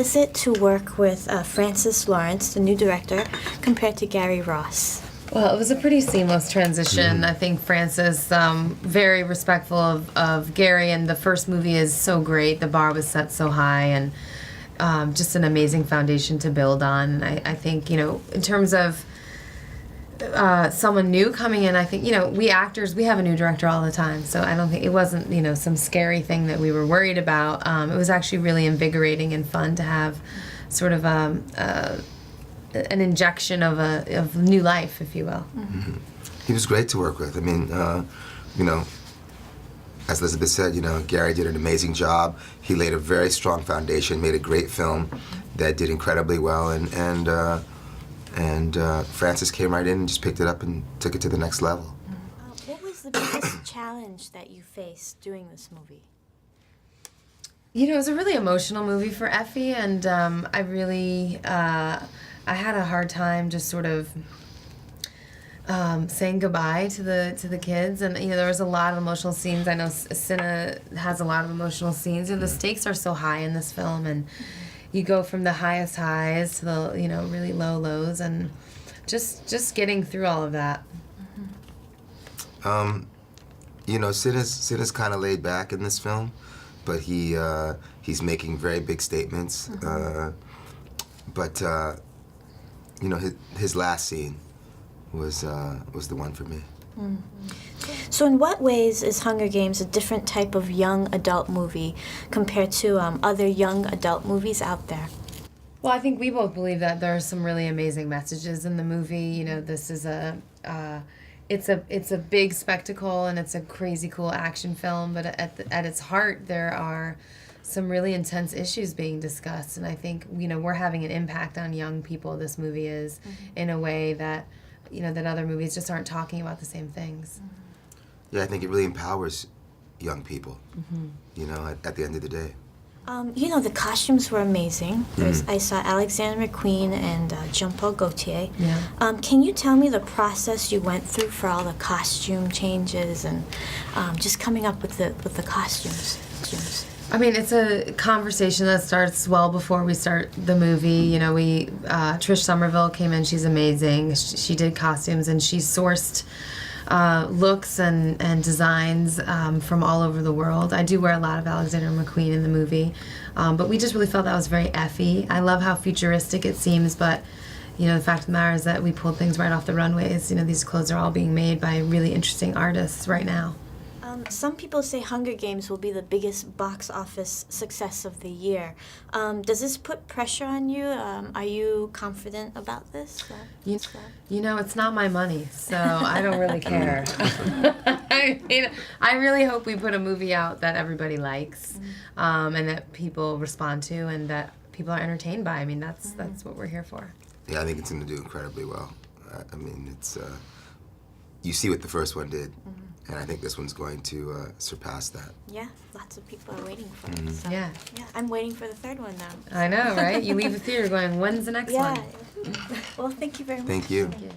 was it to work with Francis Lawrence, the new director, compared to Gary Ross? Well, it was a pretty seamless transition. I think Francis, very respectful of Gary, and the first movie is so great. The bar was set so high, and just an amazing foundation to build on. And I think, in terms of someone new coming in, I think, we actors, we have a new director all the time. So I don't think, it wasn't, some scary thing that we were worried about. It was actually really invigorating and fun to have sort of an injection of new life, if you will. Mm-hmm. He was great to work with. I mean, as Elizabeth said, Gary did an amazing job. He laid a very strong foundation, made a great film that did incredibly well, and Francis came right in and just picked it up and took it to the next level. What was the biggest challenge that you faced doing this movie? It was a really emotional movie for Effie, and I really, I had a hard time just sort of saying goodbye to the kids, and there was a lot of emotional scenes. I know Cinna has a lot of emotional scenes. The stakes are so high in this film, and you go from the highest highs to the really low lows, and just getting through all of that. Cinna's kind of laid back in this film, but he's making very big statements. But his last scene was the one for me. So in what ways is Hunger Games a different type of young adult movie compared to other young adult movies out there? Well, I think we both believe that there are some really amazing messages in the movie. This is it's a big spectacle, and it's a crazy cool action film, but at its heart there are some really intense issues being discussed, and I think we're having an impact on young people. This movie is in a way that that other movies just aren't talking about the same things. Yeah, I think it really empowers young people. At the end of the day. The costumes were amazing. I saw Alexander McQueen and Jean-Paul Gaultier. Yeah. Can you tell me the process you went through for all the costume changes and just coming up with the costumes? I mean, it's a conversation that starts well before we start the movie. Trish Somerville came in. She's amazing. She did costumes, and she sourced looks and designs from all over the world. I do wear a lot of Alexander McQueen in the movie, but we just really felt that was very Effie. I love how futuristic it seems, but the fact of the matter is that we pulled things right off the runways. These clothes are all being made by really interesting artists right now. Some people say Hunger Games will be the biggest box office success of the year. Does this put pressure on you? Are you confident about this? It's not my money, so I don't really care. I really hope we put a movie out that everybody likes, and that people respond to, and that people are entertained by. I mean, that's what we're here for. Yeah, I think it's going to do incredibly well. I mean, it's you see what the first one did. And I think this one's going to surpass that. Yeah, lots of people are waiting for it. So, yeah, I'm waiting for the third one now. I know, right? You leave the theater going, when's the next one? Well, thank you very much. Thank you. Thank you.